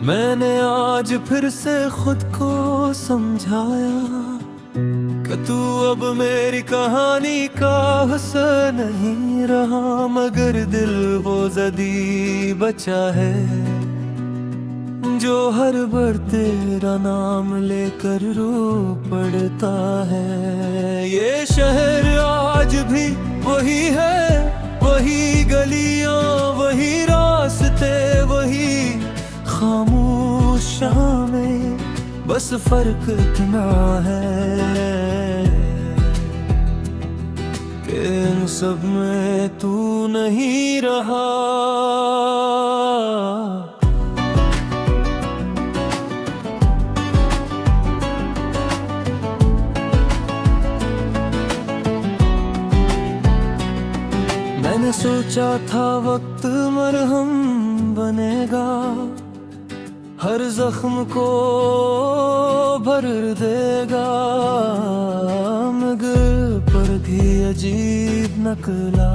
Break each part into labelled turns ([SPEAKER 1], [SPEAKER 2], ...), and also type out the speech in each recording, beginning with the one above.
[SPEAKER 1] मैंने आज फिर से खुद को समझाया कि तू अब मेरी कहानी का हिस्सा नहीं रहा, मगर दिल वो ज़दी बचा है जो हर बार तेरा नाम लेकर रो पड़ता है। ये शहर आज भी वही है, वही गलियां, वही रास्ते, वही खामोश शामें, बस फर्क इतना है कि इन सब में तू नहीं रहा। मैंने सोचा था वक्त मरहम बनेगा, हर जख्म को भर देगा, मगर पर भी अजीब निकला।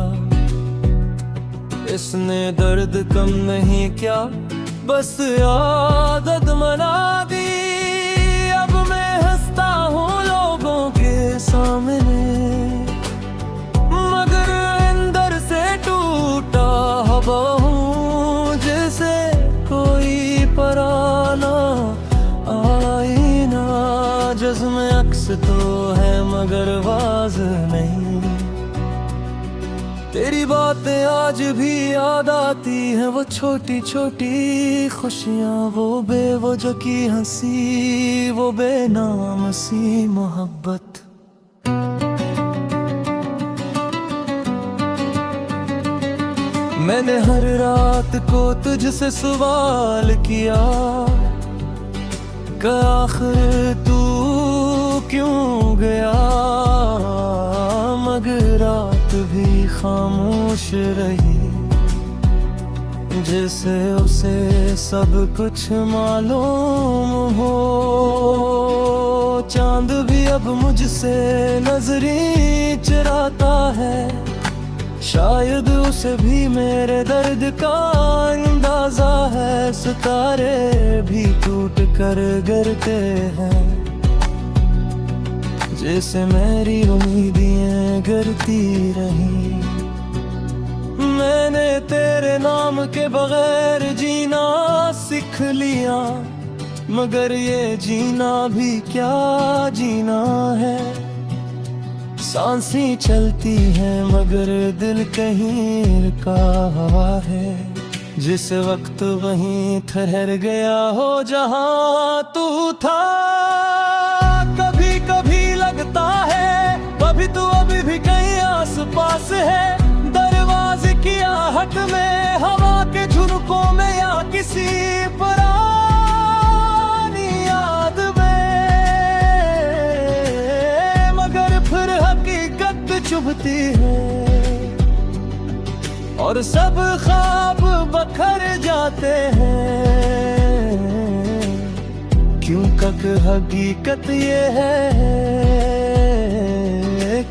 [SPEAKER 1] इसने दर्द कम नहीं क्या, बस आदत मना दी। अब मैं हंसता हूँ लोगों के सामने, मगर अंदर से टूटा हवा हूँ, जैसे कोई पराना आईना। जज्म अक्स तो है मगर आवाज नहीं। तेरी बातें आज भी याद आती हैं, वो छोटी छोटी खुशियाँ, वो बेवजह की हंसी, वो बेनाम सी मोहब्बत। मैंने हर रात को तुझसे सवाल किया कि आखिर तू क्यों गया, मगर रात भी खामोश रही, जैसे उसे सब कुछ मालूम हो। चांद भी अब मुझसे नजरें चुराता है, शायद उसे भी मेरे दर्द का अंदाजा है। सितारे भी टूट कर गिरते हैं, जैसे मेरी उम्मीदें गिरती रही। मैंने तेरे नाम के बगैर जीना सीख लिया, मगर ये जीना भी क्या जीना है। सांसें चलती हैं मगर दिल कहीं रुका हुआ है, जिस वक्त वहीं ठहर गया हो जहां तू था। कभी कभी लगता है अभी तू अभी भी कहीं आस पास है, दरवाजे की आहट में, हवा के झुनकों में, या किसी पुरानी याद में, मगर फिर हकीकत चुभती है और सब ख्वाब बखर जाते हैं। क्यों तक हकीकत ये है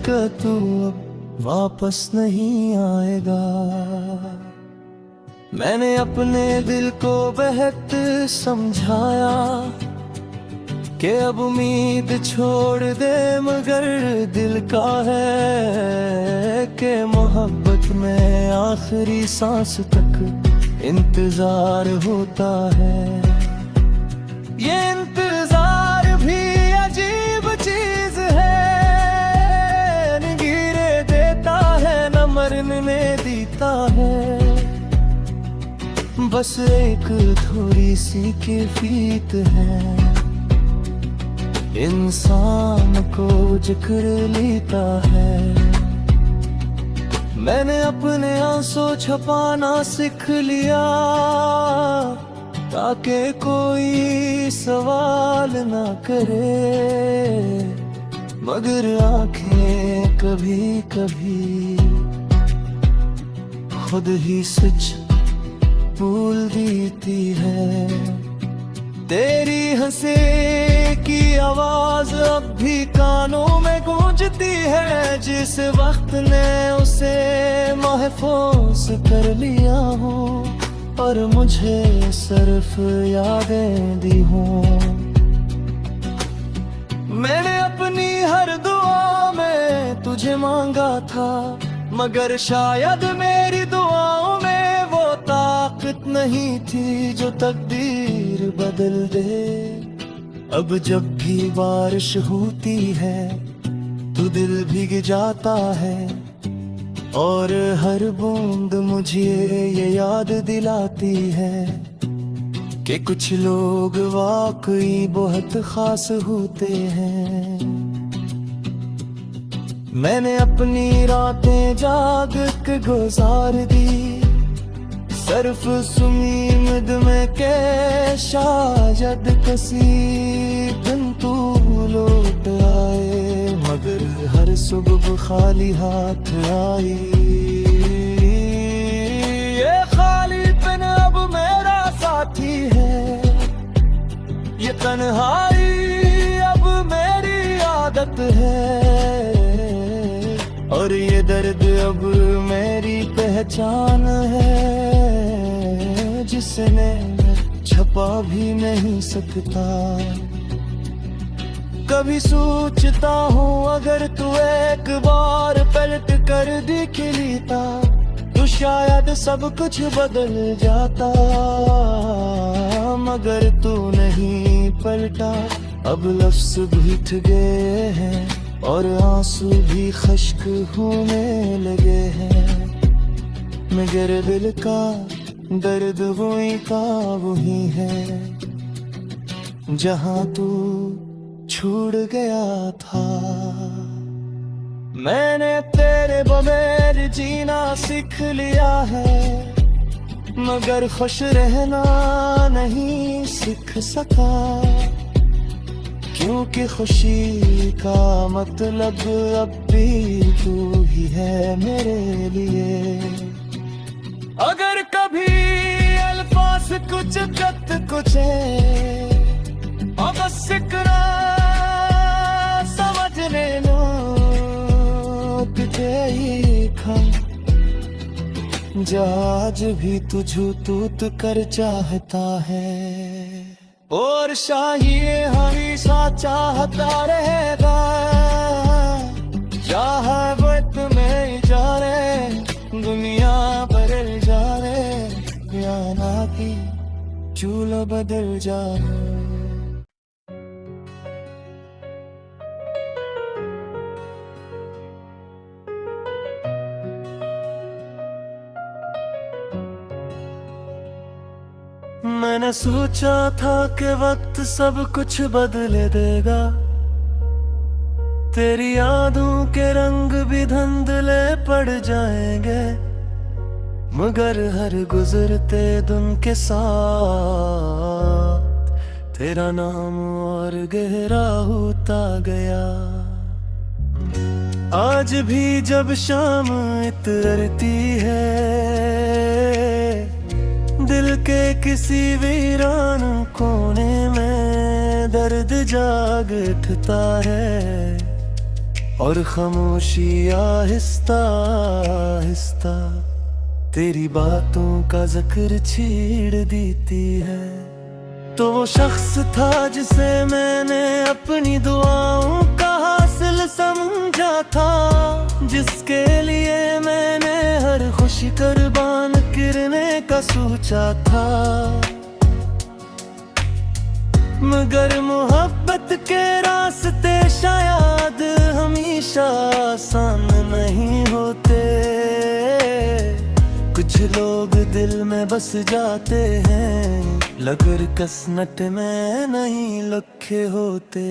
[SPEAKER 1] कि तू अब वापस नहीं आएगा। मैंने अपने दिल को बहक समझाया कि अब उम्मीद छोड़ दे, मगर दिल का है कि मोहब्बत में आखिरी सांस तक इंतजार होता है। ये इंतजार भी अजीब चीज है, न गिरे देता है न मरने देता है। बस एक थोड़ी सी कैफियत है, इंसान को जिक्र लेता है। मैंने अपने आंसू छुपाना सीख लिया, ताकि कोई सवाल ना करे, मगर आंखें कभी कभी खुद ही सच भूल देती है। तेरी हंसी की आवाज अब भी कानों में गूंजती है, जिस वक्त ने उसे महफूज कर लिया हो। और मुझे सिर्फ यादें दी हों। मैंने अपनी हर दुआ में तुझे मांगा था, मगर शायद मेरी दुआओं में वो ताकत नहीं थी जो तकदीर बदल दे। अब जब भी बारिश होती है तो दिल भीग जाता है, और हर बूंद मुझे ये याद दिलाती है कि कुछ लोग वाकई बहुत खास होते हैं। मैंने अपनी रातें जाग के गुजार दी, सिर्फ उम्मीद में के शायद किसी दिन तू लौट आए, मगर हर सुबह खाली हाथ आई। ये खालीपन अब मेरा साथी है, ये तन्हाई अब मेरी आदत है, और ये दर्द अब मेरी पहचान है, जिसने छपा भी नहीं सकता। कभी सोचता हूँ अगर तू एक बार पलट कर देख लेता तो शायद सब कुछ बदल जाता, मगर तू नहीं पलटा। अब लफ्ज़ भीग गए हैं और आंसू भी खश्क होने लगे हैं, मगर दिल का दर्द वही का वही है जहाँ तू छूट गया था। मैंने तेरे बगैर जीना सीख लिया है, मगर खुश रहना नहीं सीख सका, क्योंकि खुशी का मतलब अब भी तू ही है मेरे लिए। अगर कभी अल्फाज कुछ कुछे और बस इकरा समझ लेना तुझे ही खम, आज भी तुझू तूत कर चाहता है, और शाही हमेशा चाहता रहेगा। चाह वक्त में जा रे दुनिया बदल जा रे, या ना की चूल्हा बदल जा रे। मैंने सोचा था कि वक्त सब कुछ बदले देगा, तेरी यादों के रंग भी धुंधले पड़ जाएंगे, मगर हर गुजरते दिन के साथ तेरा नाम और गहरा होता गया। आज भी जब शाम इतरती है, दिल के किसी वीरान कोने में दर्द जाग उठता है, और खामोशी आहिस्ता आहिस्ता तेरी बातों का जिक्र छेड़ देती है। तो वो शख्स था जिसे मैंने अपनी दुआओं का हासिल समझा था, जिसके लिए मैंने हर खुशी कुर्बान करने का सोचा था, मगर मोहब्बत के रास्ते शायद हमेशा आसान नहीं होते। कुछ लोग दिल में बस जाते हैं, लगर कसनट में नहीं लिखे होते।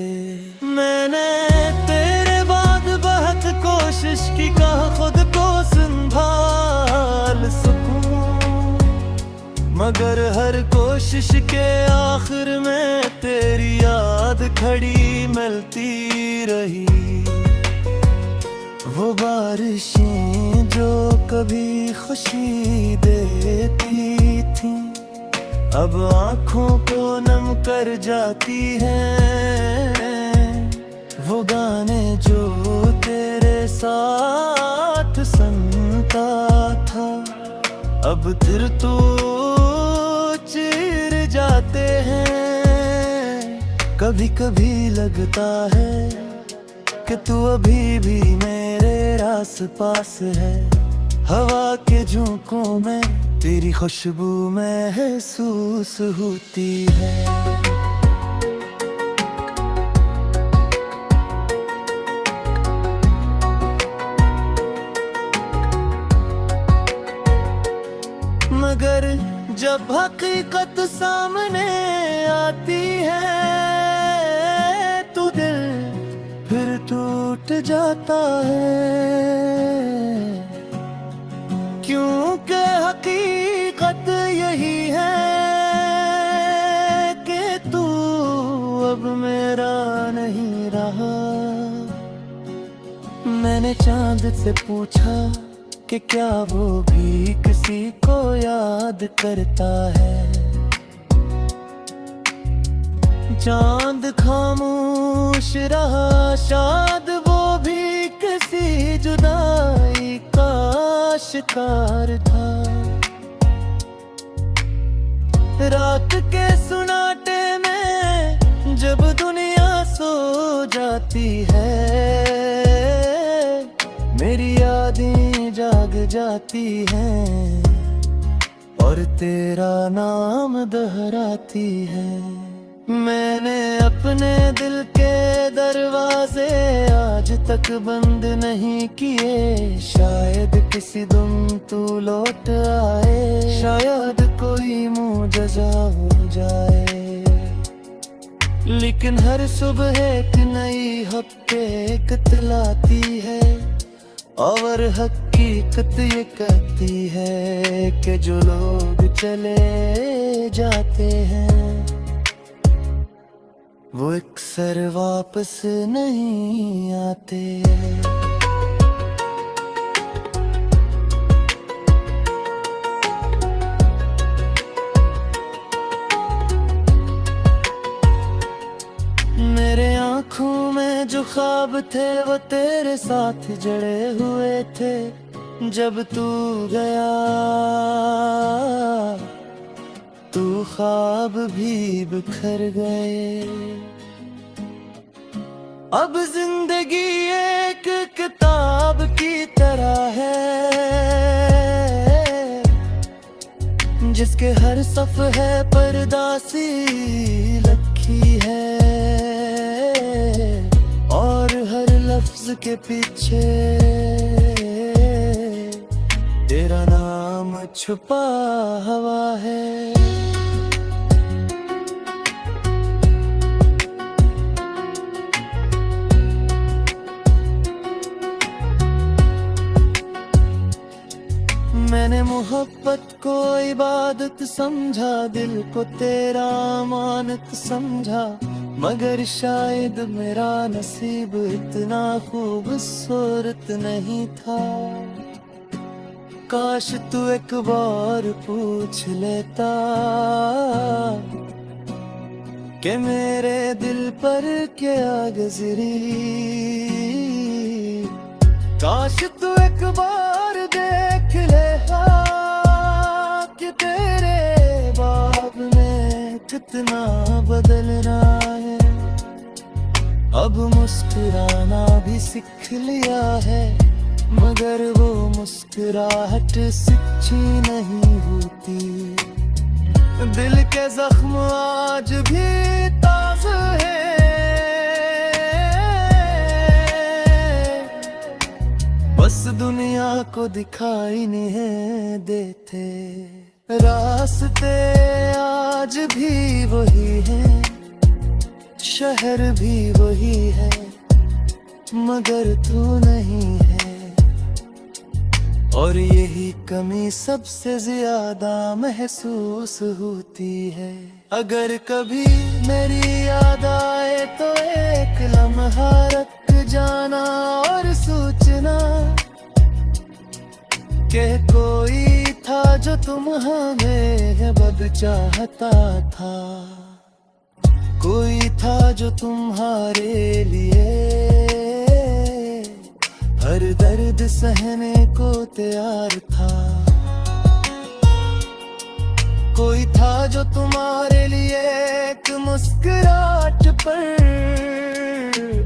[SPEAKER 1] मैंने तेरे बाद बहुत कोशिश की कहा खुद को संभाल सकूं, मगर हर कोशिश के आखिर में तेरी याद खड़ी मिलती रही। वो बारिशें जो कभी खुशी देती थी, अब आँखों को नम कर जाती हैं। वो गाने जो तेरे साथ सुनता था, अब फिर तो जाते हैं। कभी कभी लगता है कि तू अभी भी मेरे आस पास है। हवा के झोंकों में तेरी खुशबू महसूस होती है। मगर जब हकीकत सामने आती है तो दिल फिर टूट जाता है। क्योंकि हकीकत यही है कि तू अब मेरा नहीं रहा। मैंने चांद से पूछा कि क्या वो भी किसी को याद करता है। चांद खामोश रहा, शायद वो भी किसी जुदाई का शिकार था। रात के सुनाटे में जब दुनिया सो जाती है, मेरी यादें जाग जाती हैं और तेरा नाम दोहराती है। मैंने अपने दिल के दरवाजे आज तक बंद नहीं किए। शायद किसी दिन तू लौट आए, शायद कोई मुआजिज़ा हो जाए। लेकिन हर सुबह एक नई हकीकत लाती है और हकीकत ये कहती है कि जो लोग चले जाते हैं वो अक्सर वापस नहीं आते। मेरे आँखों में जो ख्वाब थे वो तेरे साथ जड़े हुए थे। जब तू गया तू ख्वाब भी बिखर गए। अब जिंदगी एक किताब की तरह है जिसके हर सफ़े पर दासी लिखी है और हर लफ्ज के पीछे तेरा नाम छुपा हुआ है। मैंने मोहब्बत को इबादत समझा, दिल को तेरा अमानत समझा, मगर शायद मेरा नसीब इतना खूबसूरत नहीं था। काश तू एक बार पूछ लेता कि मेरे दिल पर क्या गुजरी। काश तू एक बार देख ले कि तेरे बाब में कितना बदल रहा है। अब मुस्कुराना भी सीख लिया है, मगर वो मुस्कुराहट सच्ची नहीं होती। दिल के जख्म आज भी ताज़ा है, बस दुनिया को दिखाई नहीं देते। रास्ते आज भी वही हैं, शहर भी वही है, मगर तू नहीं है। और यही कमी सबसे ज्यादा महसूस होती है। अगर कभी मेरी याद आए तो एक लम्हा रख जाना और सोचना कि कोई था जो तुम हमें बद चाहता था। कोई था जो तुम्हारे लिए हर दर्द सहने को तैयार था। कोई था जो तुम्हारे लिए एक मुस्कुराहट पर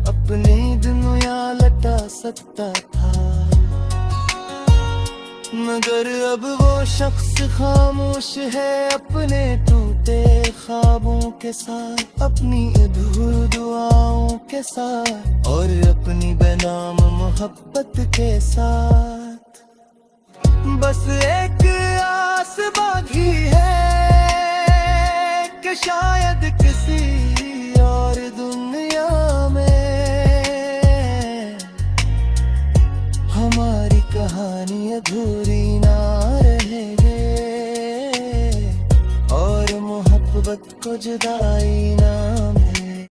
[SPEAKER 1] अपनी दुनिया लटा सकता था, मगर अब वो शख्स खामोश है अपने टूटे ख्वाबों के साथ, अपनी अधूर दुआओं के साथ और अपनी बेनाम मोहब्बत के साथ। बस एक आस बाकी है कि शायद